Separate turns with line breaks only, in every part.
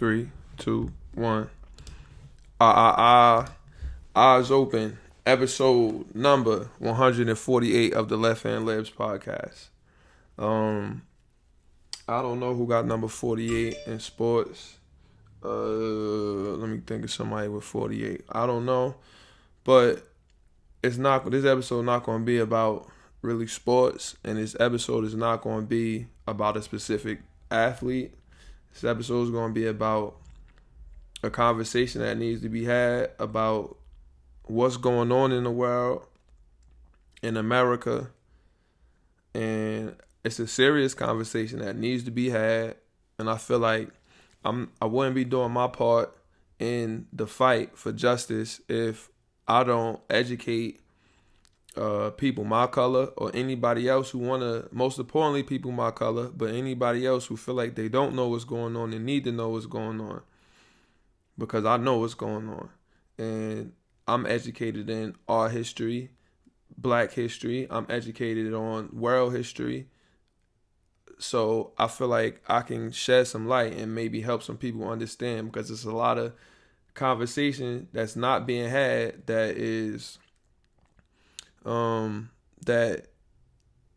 3, 2, 1. Eyes open. Episode number 148 of the Left Hand Libs podcast. I don't know who got number 48 in sports. Let me think of somebody with 48. I don't know, but it's not. This episode not going to be about really sports, and this episode is not going to be about a specific athlete. This episode is going to be about a conversation that needs to be had about what's going on in the world, in America, and it's a serious conversation that needs to be had. And I feel like I wouldn't be doing my part in the fight for justice if I don't educate people my color or anybody else who want to, most importantly people my color, but anybody else who feel like they don't know what's going on and need to know what's going on, because I know what's going on. And I'm educated in art history, black history. I'm educated on world history. So I feel like I can shed some light and maybe help some people understand, because there's a lot of conversation that's not being had that is that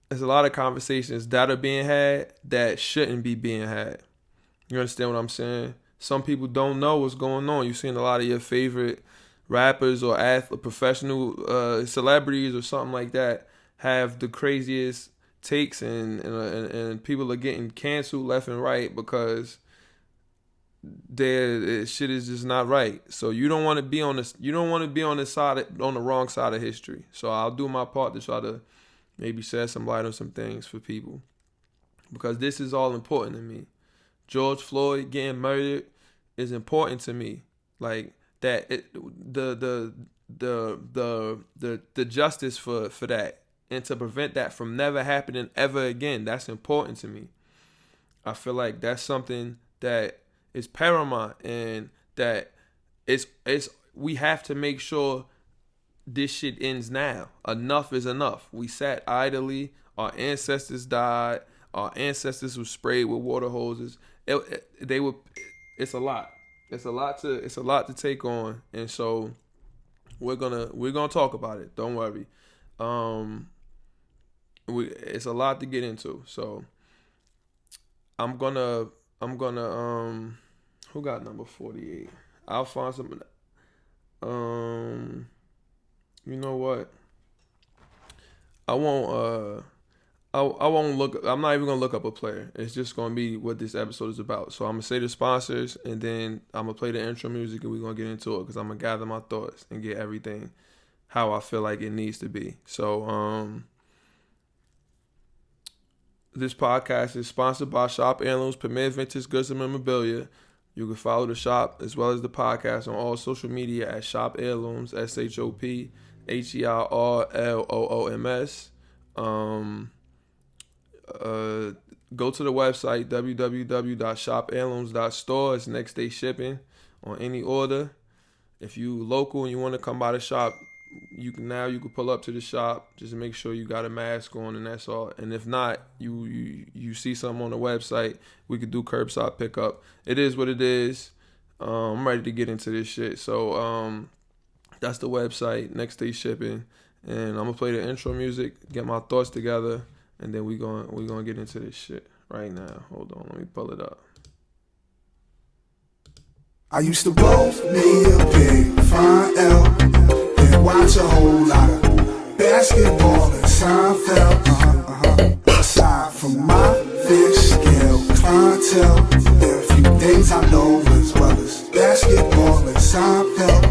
there's a lot of conversations that are being had that shouldn't be being had. You understand what I'm saying? Some people don't know what's going on. You've seen a lot of your favorite rappers or professional celebrities or something like that have the craziest takes, and people are getting canceled left and right because their shit is just not right. So you don't want to be on this. You don't want to be on the wrong side of history. So I'll do my part to try to maybe shed some light on some things for people, because this is all important to me. George Floyd getting murdered is important to me. Like that, the justice for that, and to prevent that from never happening ever again. That's important to me. I feel like that's something that is paramount, and that it's we have to make sure this shit ends now. Enough is enough. We sat idly. Our ancestors died. Our ancestors were sprayed with water hoses. It's a lot. It's a lot to take on, and so we're gonna talk about it. Don't worry. It's a lot to get into. So I'm gonna who got number 48? I'll find some. You know what? I won't look. I'm not even gonna look up a player. It's just gonna be what this episode is about. So I'm gonna say the sponsors, and then I'm gonna play the intro music, and we're gonna get into it, because I'm gonna gather my thoughts and get everything how I feel like it needs to be. So this podcast is sponsored by Shop Heirlooms, Premier Vintage Goods and Memorabilia. You can follow the shop as well as the podcast on all social media at Shop Heirlooms, ShopHeirlooms. Go to the website www.shopheirlooms.store. It's next day shipping on any order. If you local and you want to come by the shop, you can pull up to the shop. Just make sure you got a mask on, and that's all. And if not, you see something on the website, we could do curbside pickup. It is what it is. I'm ready to get into this shit. So that's the website, next day shipping, and I'm gonna play the intro music, get my thoughts together, and then we're gonna get into this shit right now. Hold on, let me pull it up.
I used to roll me a big fine L and watch a whole lot of basketball and Soundcloud. Aside from my fish scale clientele, there are a few things I know as well as basketball and Soundcloud.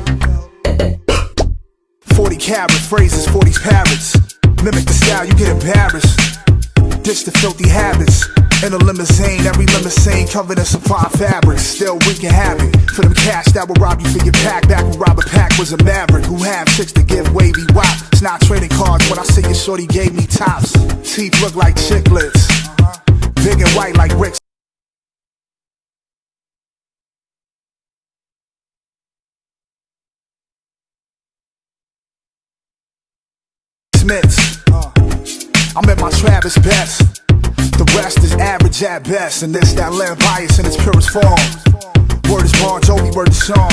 40 carats, phrases, 40's parrots. Mimic the style, you get embarrassed. Ditch the filthy habits. In a limousine, every limousine covered in supply fabrics. Still wreaking havoc for them cash that will rob you for your pack. Back when Robert Pack was a maverick who had chicks to give wavy wop. It's not trading cards when I see your shorty gave me tops. Teeth look like chiclets, big and white like Rick's. I'm at my Travis best. The rest is average at best, and this that land bias in its purest form. Word is Bon Jovi, word is Sean.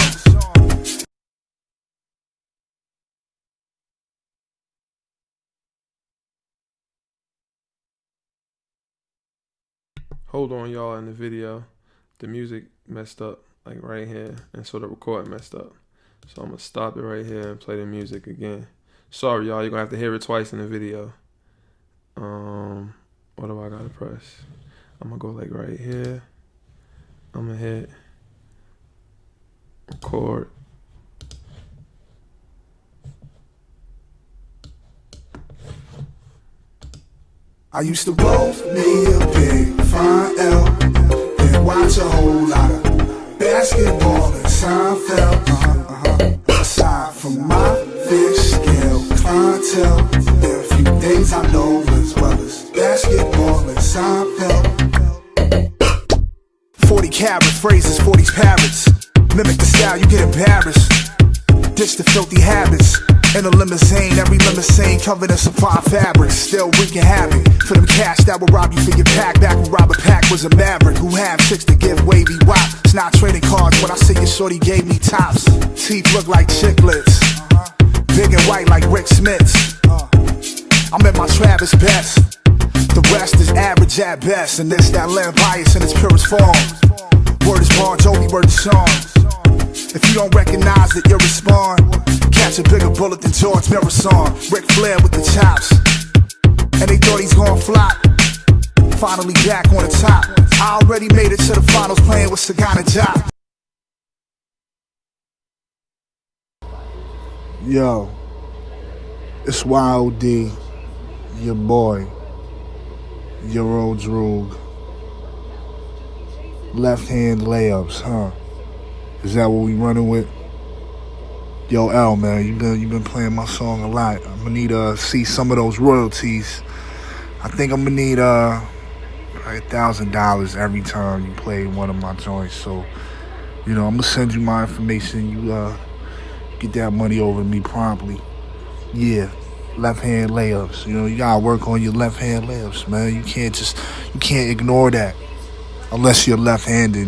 Hold on, y'all, in the video, the music messed up, like right here, and so the recording messed up. So I'm gonna stop it right here and play the music again. Sorry, y'all, you're gonna have to hear it twice in the video. What do I gotta press? I'm gonna go like right here. I'm gonna hit record.
I used to roll me a big fine L and watch a whole lot of basketball and Seinfeld. Aside from my fish scale clientele, there are a few things I know as well as basketball and Seinfeld. 40 carat phrases, 40's parrots. Mimic the style, you get embarrassed. Ditch the filthy habits. In a limousine, every limousine covered in supply fabrics. Still wreaking havoc for them cash that will rob you for your pack. Back when Robert Pack was a maverick who had chicks to give wavy wop. It's not trading cards when I see your shorty gave me tops. Teeth look like chiclets, big and white like Rick Smith's. I'm at my Travis best. The rest is average at best, and this that land bias in its purest form. Word is Bon Jovi, word is Sean. If you don't recognize it, you'll respond. Catch a bigger bullet than George Marathon. Ric Flair with the chops, and they thought he's gonna flop. Finally back on the top. I already made it to the finals playing with Sagana Jock. Yo, it's YOD, your boy, your old droog. Left hand layups, huh? Is that what we running with? Yo, L, man, you been playing my song a lot. I'm gonna need to see some of those royalties. I think I'm gonna need $1,000 every time you play one of my joints. So, I'm gonna send you my information. You get that money over to me promptly. Yeah, left hand layups. You gotta work on your left hand layups, man. You can't ignore that unless you're left-handed.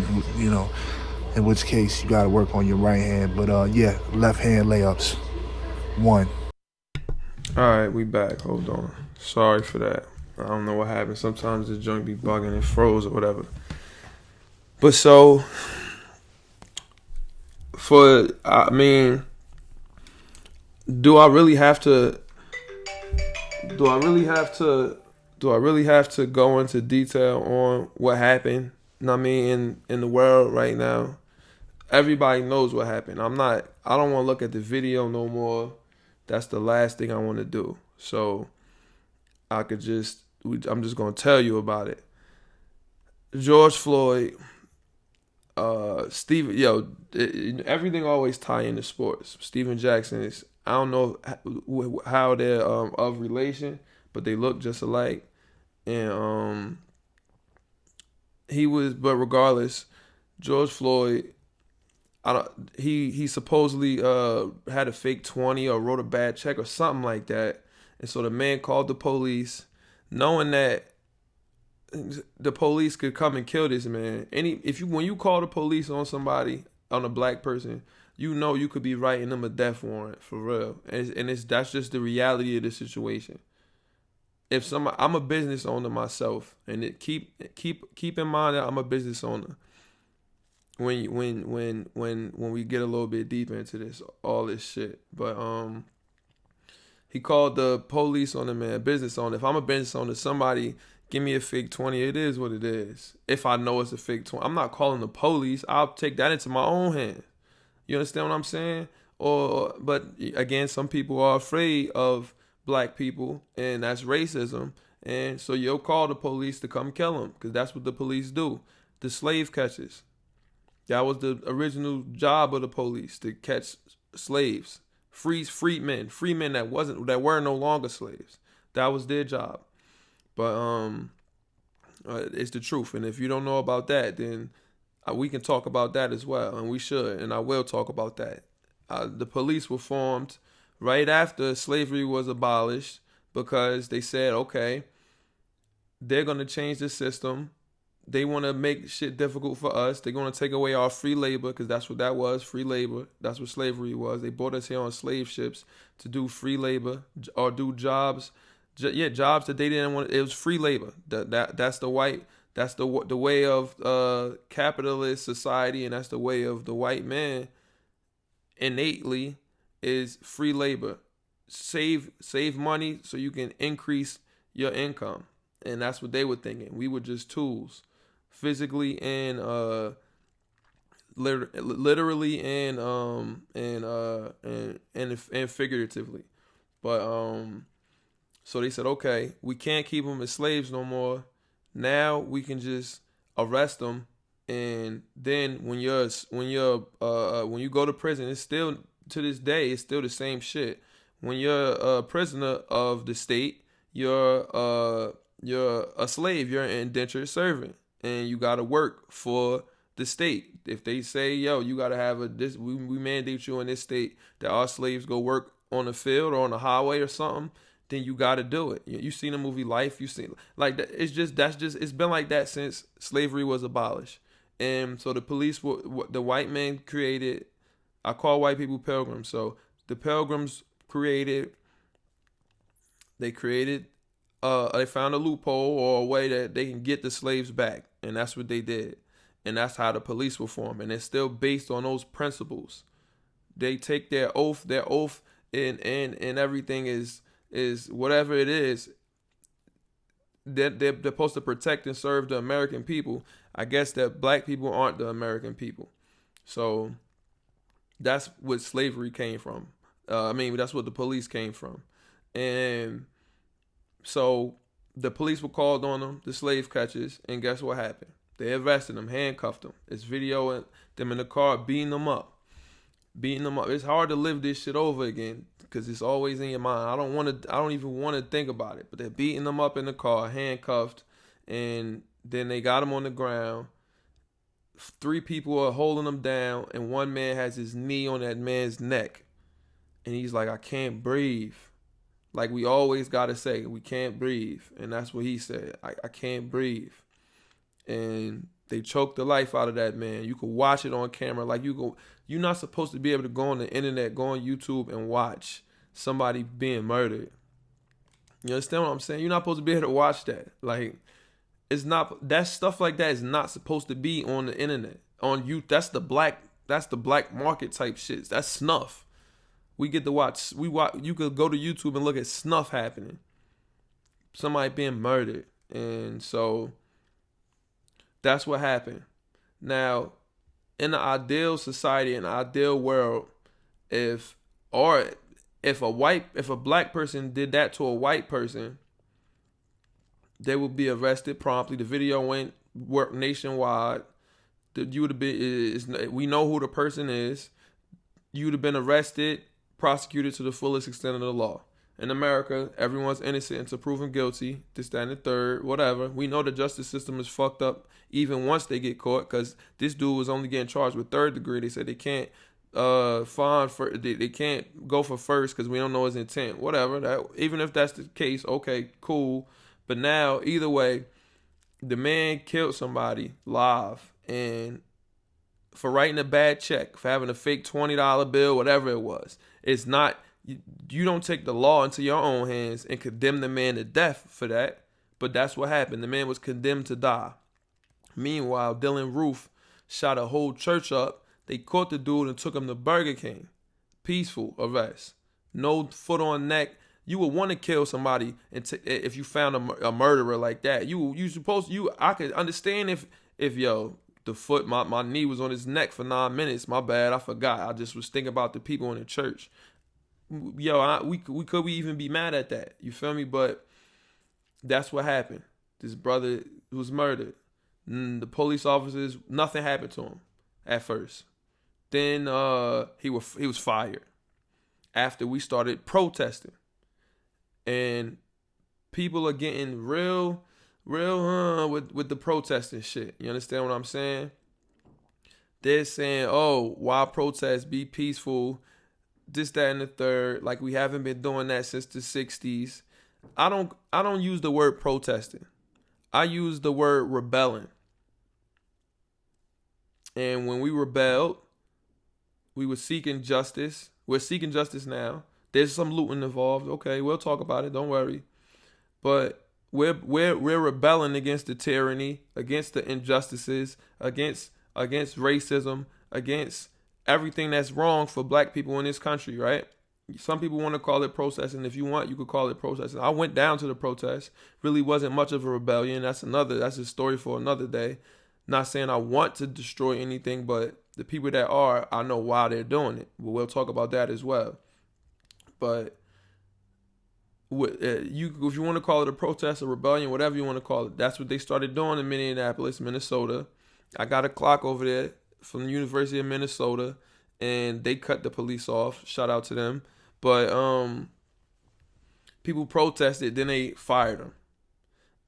In which case you gotta work on your right hand. But yeah, left hand layups. 1.
Alright, we back. Hold on. Sorry for that. I don't know what happened. Sometimes the junk be bugging and froze or whatever. But so do I really have to go into detail on what happened? In the world right now? Everybody knows what happened. I don't want to look at the video no more. That's the last thing I want to do. So I'm just going to tell you about it. George Floyd, everything always tie into sports. Steven Jackson is, I don't know how they're of relation, but they look just alike. And but regardless, George Floyd, he supposedly had a fake 20 or wrote a bad check or something like that. And so the man called the police, knowing that the police could come and kill this man. When you call the police on somebody, on a black person, you could be writing them a death warrant for real. And that's just the reality of the situation. I'm a business owner myself, and keep in mind that I'm a business owner. When we get a little bit deeper into all this shit, but he called the police on the man, business owner. If I'm a business owner, somebody give me a fake 20. It is what it is. If I know it's a fake 20, I'm not calling the police. I'll take that into my own hands. You understand what I'm saying? But again, some people are afraid of black people, and that's racism. And so you'll call the police to come kill them, because that's what the police do. The slave catchers. That was the original job of the police, to catch slaves, free men that were no longer slaves. That was their job. But it's the truth. And if you don't know about that, then we can talk about that as well, and we should, and I will talk about that. The police were formed right after slavery was abolished, because they said, okay, they're going to change the system they want to make shit difficult for us. They're going to take away our free labor, because that's what that was, free labor. That's what slavery was. They brought us here on slave ships to do free labor or do jobs. Jobs that they didn't want. It was free labor. That's the white. That's the way of capitalist society, and that's the way of the white man. Innately, is free labor. Save money so you can increase your income, and that's what they were thinking. We were just tools, physically and literally and figuratively. But so they said, okay, we can't keep them as slaves no more. Now we can just arrest them, and then when you go to prison, it's still, to this day, it's still the same shit. When you're a prisoner of the state, you're a slave. You're an indentured servant, and you gotta work for the state. If they say, yo, you gotta have we mandate you in this state that our slaves go work on the field or on the highway or something, then you got to do it. You seen the movie Life. You seen, like, it's been like that since slavery was abolished. And so the police, the white men created, I call white people pilgrims. So the pilgrims they found a loophole or a way that they can get the slaves back. And that's what they did. And that's how the police were formed. And it's still based on those principles. They take their oath, and everything is whatever it is, they're supposed to protect and serve the American people. I guess that black people aren't the American people. So that's what slavery came from. That's what the police came from. And so the police were called on them, the slave catchers, and guess what happened? They arrested them, handcuffed them. It's video of them in the car beating them up. It's hard to live this shit over again because it's always in your mind. I don't even want to think about it. But they're beating them up in the car, handcuffed, and then they got them on the ground. 3 people are holding them down, and one man has his knee on that man's neck, and he's like, I can't breathe. Like we always gotta say, we can't breathe, and that's what he said. I can't breathe, and they choked the life out of that man. You could watch it on camera. Like you're not supposed to be able to go on the internet, go on YouTube and watch somebody being murdered. You understand what I'm saying? You're not supposed to be able to watch that. Like, it's not, that stuff like that is not supposed to be on the internet. On you, that's the black market type shit. That's snuff. We get to watch. You could go to YouTube and look at snuff happening. Somebody being murdered, and so that's what happened. Now, in the ideal society, in the ideal world, if a black person did that to a white person, they would be arrested promptly. The video worked nationwide. You would have been. We know who the person is. You would have been arrested, prosecuted to the fullest extent of the law. In America, everyone's innocent until proven guilty. This, that, and the third, whatever. We know the justice system is fucked up even once they get caught, because this dude was only getting charged with 3rd degree. They said they can't they can't go for first because we don't know his intent. Whatever. Even if that's the case, okay, cool. But now, either way, the man killed somebody live, and for writing a bad check, for having a fake $20 bill, whatever it was, it's not. You don't take the law into your own hands and condemn the man to death for that. But that's what happened. The man was condemned to die. Meanwhile, Dylan Roof shot a whole church up. They caught the dude and took him to Burger King. Peaceful arrest. No foot on neck. You would want to kill somebody if you found a murderer like that. I could understand if the foot, my knee was on his neck for 9 minutes. My bad, I forgot. I just was thinking about the people in the church. We could even be mad at that. You feel me? But that's what happened. This brother was murdered. The police officers, nothing happened to him at first. Then he was fired after we started protesting. And people are getting real with the protesting shit. You understand what I'm saying? They're saying, oh, why protest? Be peaceful. This, that, and the third. Like we haven't been doing that since the 60s. I don't use the word protesting. I use the word rebelling. And when we rebelled, we were seeking justice. We're seeking justice now. There's some looting involved. Okay, we'll talk about it. Don't worry. But we're rebelling against the tyranny, against the injustices, against racism, against everything that's wrong for black people in this country, right? Some people want to call it protesting. If you want, you could call it protesting. I went down to the protest. Really wasn't much of a rebellion. That's a story for another day. Not saying I want to destroy anything, but the people that are, I know why they're doing it. But we'll talk about that as well. But if you want to call it a protest, a rebellion, whatever you want to call it, that's what they started doing in Minneapolis, Minnesota. I got a clock over there from the University of Minnesota, and they cut the police off. Shout out to them. But people protested, then they fired him.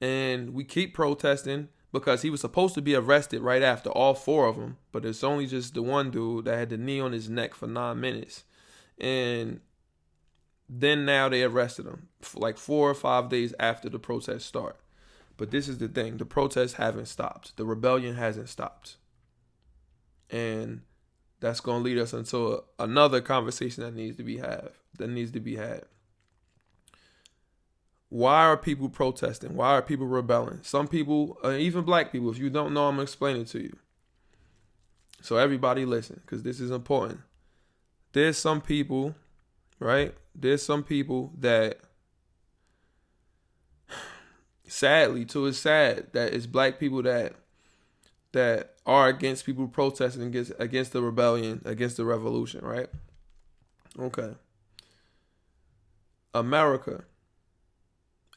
And we keep protesting because he was supposed to be arrested right after, all four of them. But it's only just the one dude that had the knee on his neck for 9 minutes. And then now they arrested him like 4 or 5 days after the protests start. But this is the thing. The protests haven't stopped. The rebellion hasn't stopped. And that's going to lead us into another conversation that needs to be had. Why are people protesting? Why are people rebelling? Some people, even black people, if you don't know, I'm going to explain it to you. So everybody listen, because this is important. There's some people, right? There's some people that, sadly, too, it's sad that it's black people that are against people protesting against the rebellion, against the revolution, right? Okay. America.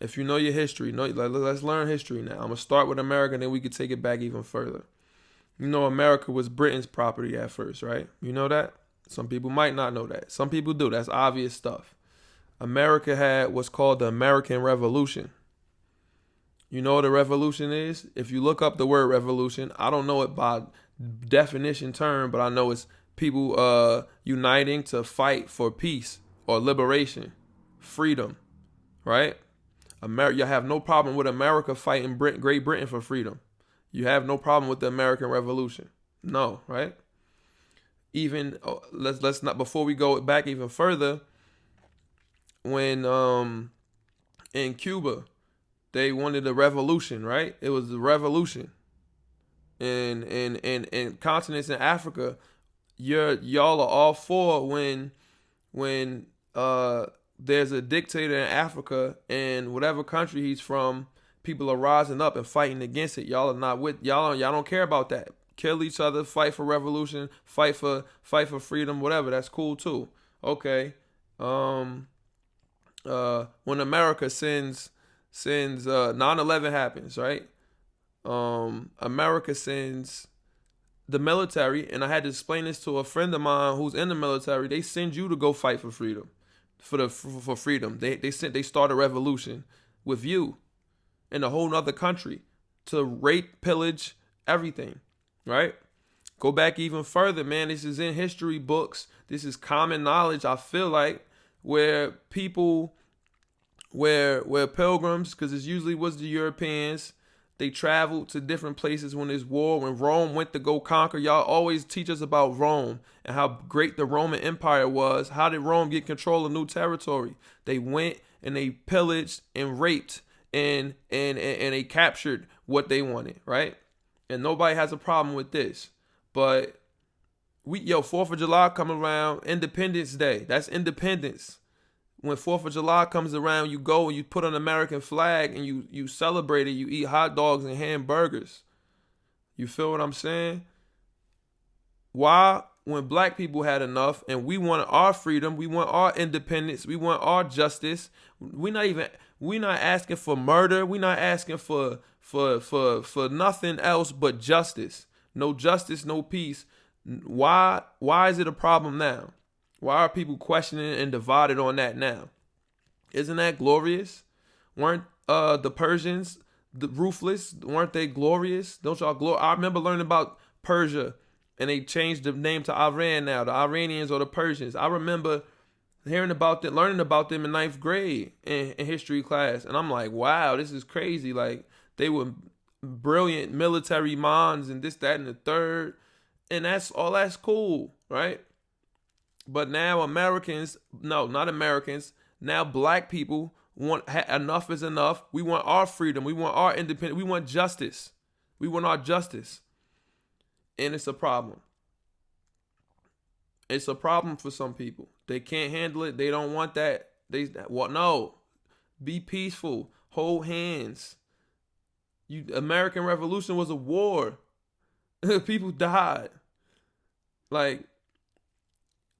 If you know your history, let's learn history now. I'm going to start with America, and then we can take it back even further. You know, America was Britain's property at first, right? You know that? Some people might not know that. Some people do. That's obvious stuff. America had what's called the American Revolution. You know what a revolution is? If you look up the word revolution, I don't know it by definition term, but I know it's people uniting to fight for peace or liberation, freedom, right? You have no problem with America fighting Great Britain for freedom. You have no problem with the American Revolution. No, right? Even let's not, before we go back even further, when in Cuba they wanted a revolution, right? It was the revolution. In continents in Africa, y'all are all for when there's a dictator in Africa and whatever country he's from, people are rising up and fighting against it. Y'all are not with y'all don't care about that. Kill each other, fight for revolution, fight for freedom, whatever. That's cool too. Okay. When America sends 9/11 happens, right? America sends the military, and I had to explain this to a friend of mine who's in the military. They send you to go fight for freedom. For freedom. They start a revolution with you in a whole nother country to rape, pillage, everything. Right? Go back even further, man. This is in history books. This is common knowledge, I feel like, where people, where pilgrims, because it usually was the Europeans, they traveled to different places when there's war. When Rome went to go conquer, y'all always teach us about Rome and how great the Roman Empire was. How did Rome get control of new territory? They went and they pillaged and raped and they captured what they wanted, right? And nobody has a problem with this. But 4th of July come around, Independence Day. That's independence. When 4th of July comes around, you go and you put an American flag and you celebrate it. You eat hot dogs and hamburgers. You feel what I'm saying? Why? When black people had enough and we want our freedom, we want our independence, we want our justice. We're not asking for murder. We're not asking for nothing else but justice. No justice, no peace. Why is it a problem now? Why are people questioning and divided on that now? Isn't that glorious? Weren't the Persians ruthless? Weren't they glorious? Don't y'all I remember learning about Persia, and they changed the name to Iran now, the Iranians or the Persians. I remember learning about them in 9th grade in history class, and I'm like, wow, this is crazy. Like, they were brilliant military minds and this, that, and the third. And that's cool, right? But now Americans, no, not Americans, now black people want enough is enough. We want our freedom. We want our independence. We want justice. We want our justice. And it's a problem. It's a problem for some people. They can't handle it. They don't want that. No. Be peaceful. Hold hands. American Revolution was a war. People died. Like,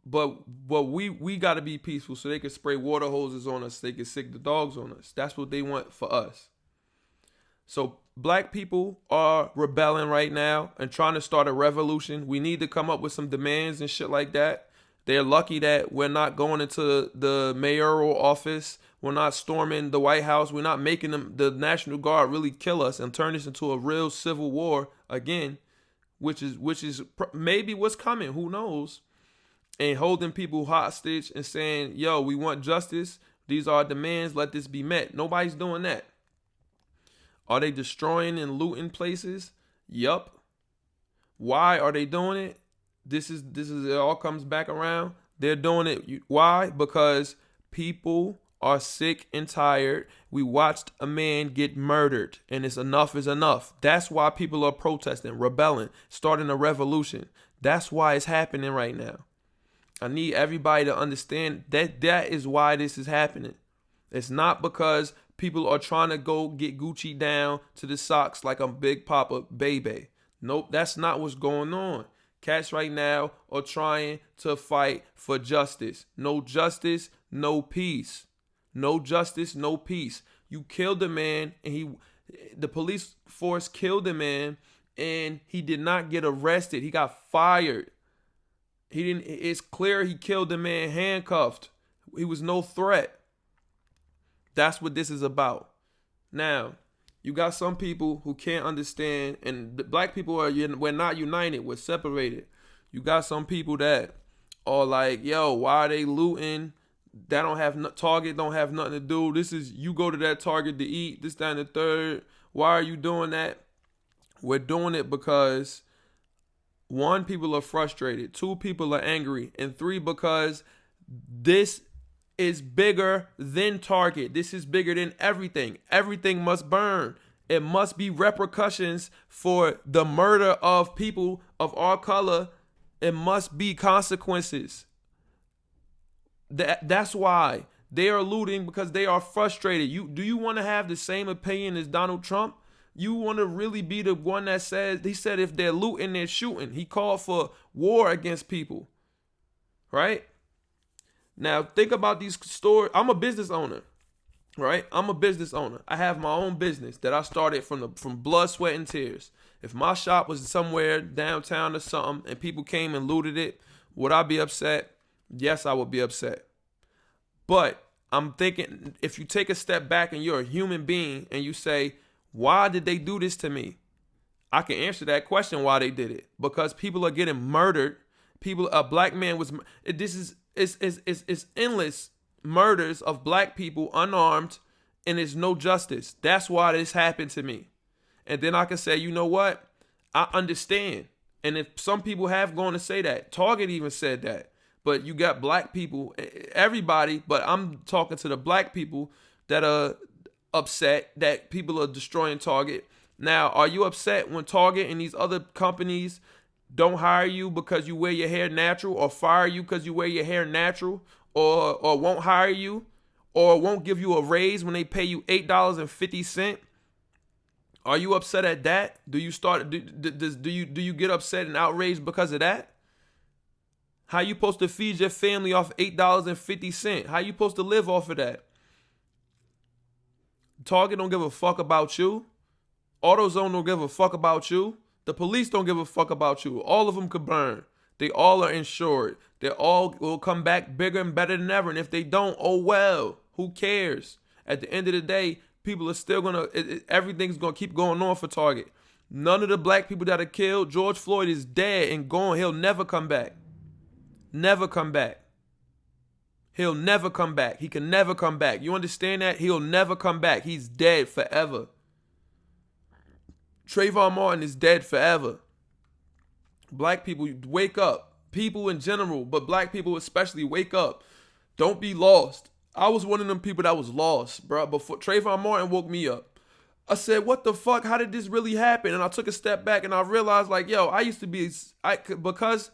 but we got to be peaceful so they can spray water hoses on us. They can sick the dogs on us. That's what they want for us. So black people are rebelling right now and trying to start a revolution. We need to come up with some demands and shit like that. They're lucky that we're not going into the mayoral office. We're not storming the White House. We're not making the National Guard really kill us and turn this into a real civil war again, which is maybe what's coming. Who knows? And holding people hostage and saying, yo, we want justice. These are our demands. Let this be met. Nobody's doing that. Are they destroying and looting places? Yup. Why are they doing it? This is it all comes back around. They're doing it. Why? Because people are sick and tired. We watched a man get murdered, and it's enough is enough. That's why people are protesting, rebelling, starting a revolution. That's why it's happening right now. I need everybody to understand that is why this is happening. It's not because people are trying to go get Gucci down to the socks like I'm Big Papa Baby. Nope, that's not what's going on. Cats right now are trying to fight for justice. No justice, no peace. No justice, no peace. You killed a man, and the police force killed a man, and he did not get arrested. He got fired. It's clear he killed the man handcuffed. He was no threat. That's what this is about. Now, you got some people who can't understand, and the black people we're not united, we're separated. You got some people that are like, yo, why are they looting? That Target don't have nothing to do. You go to that Target to eat, this, that, and the third. Why are you doing that? We're doing it because 1, people are frustrated. 2, people are angry. And 3, because this is bigger than Target. This is bigger than everything. Everything must burn. It must be repercussions for the murder of people of our color. It must be consequences. That's why they are looting, because they are frustrated. Do you want to have the same opinion as Donald Trump? You want to really be the one that he said if they're looting, they're shooting. He called for war against people, right? Now, think about these stores. I'm a business owner, right? I'm a business owner. I have my own business that I started from blood, sweat, and tears. If my shop was somewhere downtown or something and people came and looted it, would I be upset? Yes, I would be upset. But I'm thinking, if you take a step back and you're a human being and you say, why did they do this to me? I can answer that question why they did it. Because people are getting murdered. A black man was. It's endless murders of black people unarmed, and there's no justice. That's why this happened to me. And then I can say, you know what? I understand. And if some people have gone to say that, Target even said that. But you got black people, everybody, but I'm talking to the black people that are upset that people are destroying Target. Now, are you upset when Target and these other companies don't hire you because you wear your hair natural, or fire you because you wear your hair natural, or won't hire you, or won't give you a raise when they pay you $8.50? Are you upset at that? Do you get upset and outraged because of that? How you supposed to feed your family off $8.50? How you supposed to live off of that? Target don't give a fuck about you. AutoZone don't give a fuck about you. The police don't give a fuck about you. All of them could burn. They all are insured. They all will come back bigger and better than ever. And if they don't, oh well. Who cares? At the end of the day, people are still everything's gonna keep going on for Target. None of the black people that are killed, George Floyd is dead and gone. He'll never come back. Never come back. He'll never come back. He can never come back. You understand that? He'll never come back. He's dead forever. Trayvon Martin is dead forever. Black people, wake up. People in general, but black people especially, wake up. Don't be lost. I was one of them people that was lost, bro. Before Trayvon Martin woke me up. I said, what the fuck? How did this really happen? And I took a step back and I realized, like, yo, I used to be, because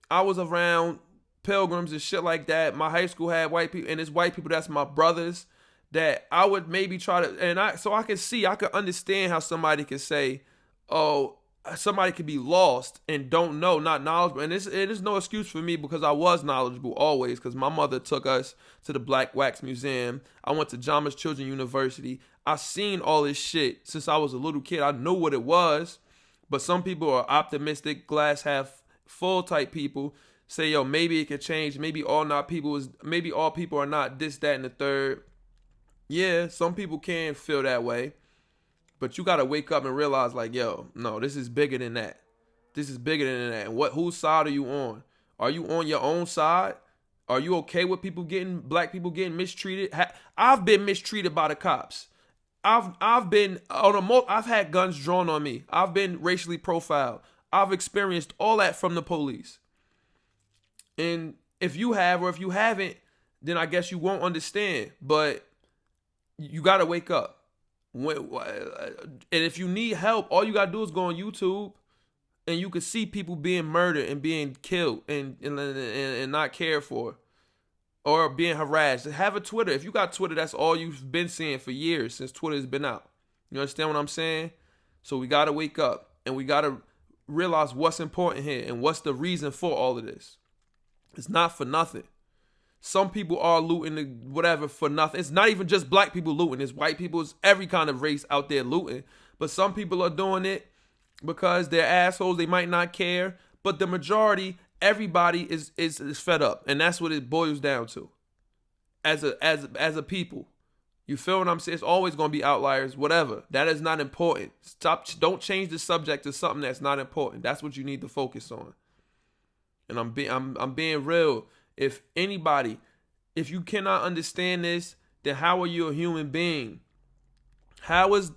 I was around pilgrims and shit like that. My high school had white people, and it's white people that's my brothers, that I would maybe try to, so I could understand how somebody could say, oh, somebody could be lost and don't know, not knowledgeable. And it is no excuse for me, because I was knowledgeable always, because my mother took us to the Black Wax Museum. I went to Jama's Children's University. I seen all this shit since I was a little kid. I knew what it was. But some people are optimistic, glass half full type people, say, yo, maybe it could change. Maybe all people are not this, that, and the third. Yeah, some people can feel that way. But you got to wake up and realize, like, yo, no, this is bigger than that. This is bigger than that. And whose side are you on? Are you on your own side? Are you okay with black people getting mistreated? I've been mistreated by the cops. I've had guns drawn on me. I've been racially profiled. I've experienced all that from the police. And if you have, or if you haven't, then I guess you won't understand. But you got to wake up. And if you need help, all you got to do is go on YouTube, and you can see people being murdered and being killed and not cared for, or being harassed. Have a Twitter. If you got Twitter, that's all you've been seeing for years since Twitter's been out. You understand what I'm saying? So we got to wake up, and we got to realize what's important here and what's the reason for all of this. It's not for nothing. Some people are looting whatever for nothing. It's not even just black people looting. It's white people. It's every kind of race out there looting. But some people are doing it because they're assholes. They might not care. But the majority, everybody is fed up. And that's what it boils down to. As a people. You feel what I'm saying? It's always going to be outliers, whatever. That is not important. Don't change the subject to something that's not important. That's what you need to focus on. And I'm being real. If you cannot understand this, then how are you a human being? How is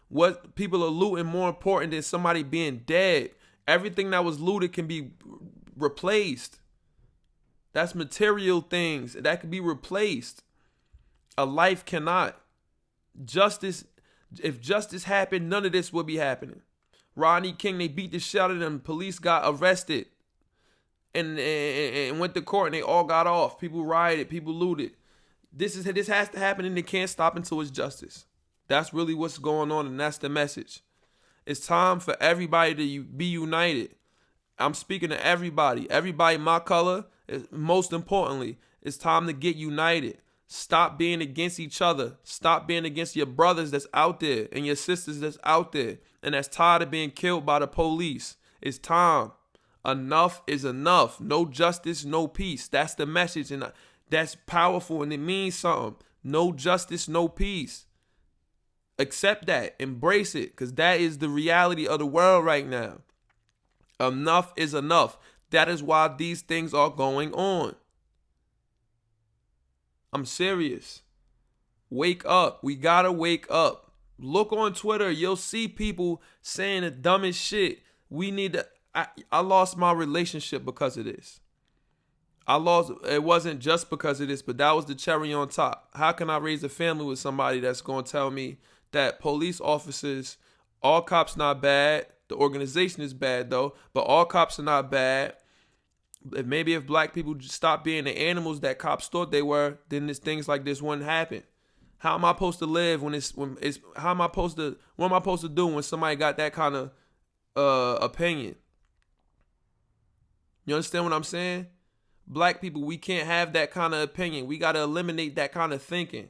what people are looting more important than somebody being dead? Everything that was looted can be replaced. That's material things that can be replaced. A life cannot. If justice happened, none of this would be happening. Rodney King, they beat the shit out of them. Police got arrested. And went to court, and they all got off. People rioted, people looted. This has to happen, and it can't stop until it's justice. That's really what's going on, and that's the message. It's time for everybody to be united. I'm speaking to everybody. Everybody my color, most importantly, it's time to get united. Stop being against each other. Stop being against your brothers that's out there and your sisters that's out there and that's tired of being killed by the police. It's time. Enough is enough. No justice, no peace. That's the message, and that's powerful, and it means something. No justice, no peace. Accept that. Embrace it, because that is the reality of the world right now. Enough is enough. That is why these things are going on. I'm serious. Wake up. We gotta wake up. Look on Twitter. You'll see people saying the dumbest shit. We need to... I lost my relationship because of this. It wasn't just because of this, but that was the cherry on top. How can I raise a family with somebody that's going to tell me that police officers, all cops not bad, the organization is bad though, but all cops are not bad. If black people just stop being the animals that cops thought they were, then things like this wouldn't happen. How am I supposed to live what am I supposed to do when somebody got that kind of opinion? You understand what I'm saying? Black people, we can't have that kind of opinion. We got to eliminate that kind of thinking.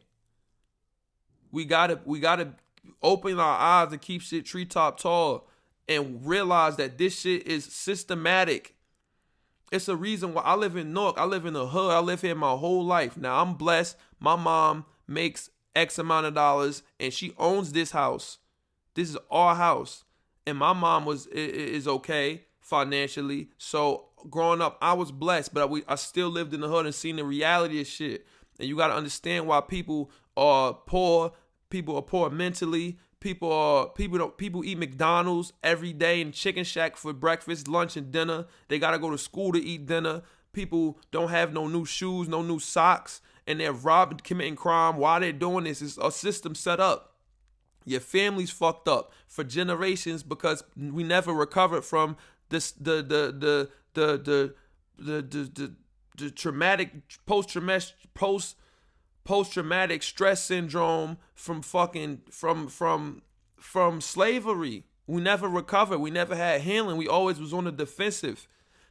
We got to open our eyes and keep shit treetop tall and realize that this shit is systematic. It's a reason why I live in Newark. I live in the hood. I live here my whole life. Now, I'm blessed. My mom makes X amount of dollars and she owns this house. This is our house. And my mom is okay financially. So growing up, I was blessed, but I still lived in the hood and seen the reality of shit. And you got to understand why people are poor. People are poor mentally. People eat McDonald's every day and Chicken Shack for breakfast, lunch, and dinner. They gotta go to school to eat dinner. People don't have no new shoes, no new socks, and they're robbing, committing crime. Why they're doing this is a system set up. Your family's fucked up for generations because we never recovered from this the traumatic post-traumatic stress syndrome from slavery. We never recovered. We never had healing. We always was on the defensive.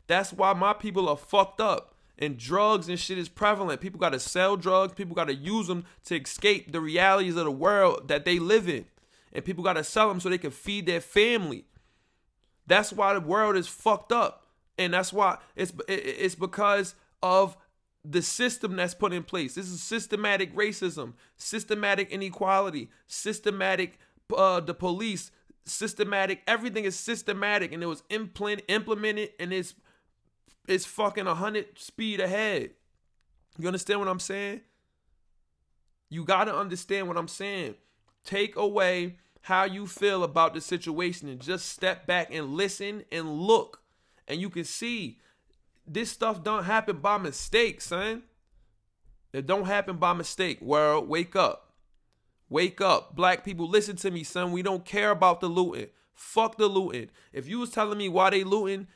That's why my people are fucked up. And drugs and shit is prevalent. People got to sell drugs. People got to use them to escape the realities of the world that they live in. And people got to sell them so they can feed their family. That's why the world is fucked up. And that's why it's because of the system that's put in place. This is systematic racism, systematic inequality, systematic the police, systematic. Everything is systematic, and it was implemented, and it's fucking 100 speed ahead. You understand what I'm saying? You got to understand what I'm saying. Take away how you feel about the situation and just step back and listen and look. And you can see this stuff don't happen by mistake, son. It don't happen by mistake. World, wake up. Wake up. Black people, listen to me, son. We don't care about the looting. Fuck the looting. If you was telling me why they looting,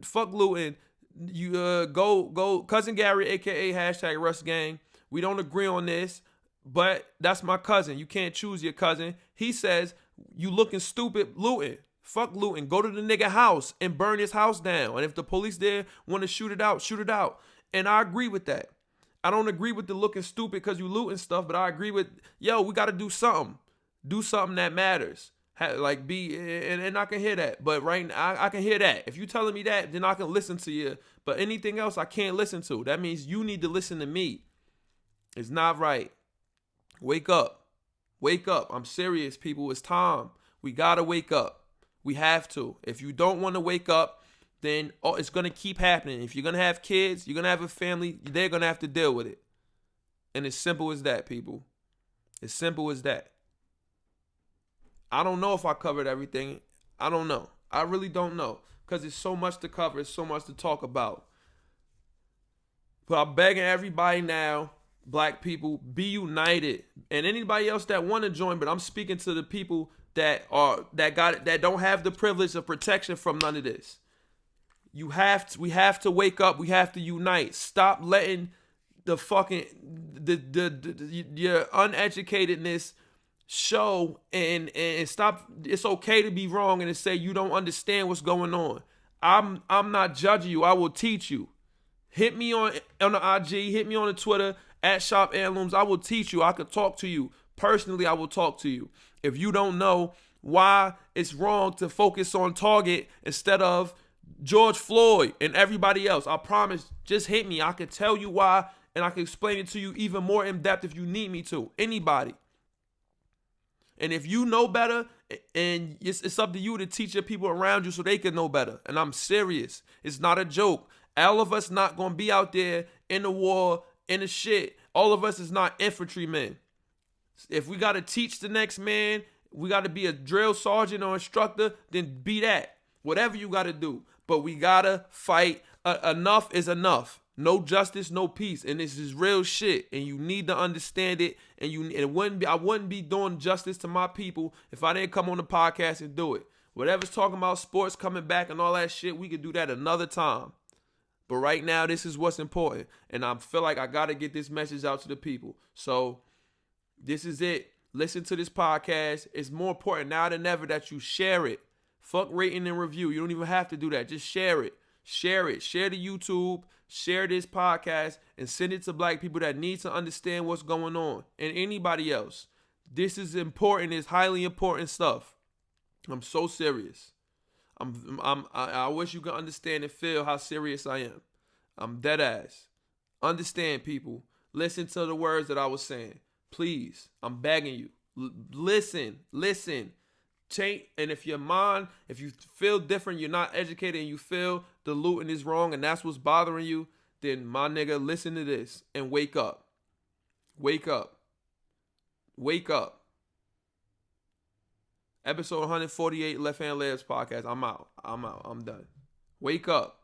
fuck looting. You go cousin Gary, aka hashtag Russ Gang. We don't agree on this, but that's my cousin. You can't choose your cousin. He says you looking stupid looting. Fuck looting. Go to the nigga house and burn his house down. And if the police there want to shoot it out, shoot it out. And I agree with that. I don't agree with the looking stupid because you looting stuff, but I agree with, we got to do something. Do something that matters. And I can hear that. But right now, I can hear that. If you telling me that, then I can listen to you. But anything else I can't listen to. That means you need to listen to me. It's not right. Wake up. Wake up. I'm serious, people. It's time. We got to wake up. We have to. If you don't want to wake up, then it's going to keep happening. If you're going to have kids, you're going to have a family, they're going to have to deal with it. And it's simple as that, people. It's simple as that. I don't know if I covered everything. I don't know. I really don't know. Because it's so much to cover. It's so much to talk about. But I'm begging everybody now, black people, be united. And anybody else that want to join, but I'm speaking to the people that don't have the privilege of protection from none of this. We have to wake up. We have to unite. Stop letting the fucking your uneducatedness show and stop. It's okay to be wrong and to say you don't understand what's going on. I'm not judging you. I will teach you. Hit me on the IG. Hit me on the Twitter at Shop Heirlooms. I will teach you. I could talk to you personally. I will talk to you. If you don't know why it's wrong to focus on Target instead of George Floyd and everybody else, I promise, just hit me. I can tell you why, and I can explain it to you even more in depth if you need me to. Anybody. And if you know better, and it's up to you to teach your people around you so they can know better. And I'm serious. It's not a joke. All of us not going to be out there in the war, in the shit. All of us is not infantrymen. If we got to teach the next man, we got to be a drill sergeant or instructor, then be that. Whatever you got to do. But we got to fight. Enough is enough. No justice, no peace. And this is real shit. And you need to understand it. And I wouldn't be doing justice to my people if I didn't come on the podcast and do it. Whatever's talking about sports coming back and all that shit, we could do that another time. But right now, this is what's important. And I feel like I got to get this message out to the people. So this is it. Listen to this podcast. It's more important now than ever that you share it. Fuck rating and review. You don't even have to do that. Just share it. Share it. Share the YouTube. Share this podcast and send it to black people that need to understand what's going on and anybody else. This is important. It's highly important stuff. I'm so serious. I wish you could understand and feel how serious I am. I'm dead ass. Understand, people. Listen to the words that I was saying. Please, I'm begging you. Listen. And if you feel different, you're not educated, and you feel the looting is wrong, and that's what's bothering you, then my nigga, listen to this and wake up. Wake up. Wake up. Episode 148, Left Hand Labs podcast. I'm out. I'm done. Wake up.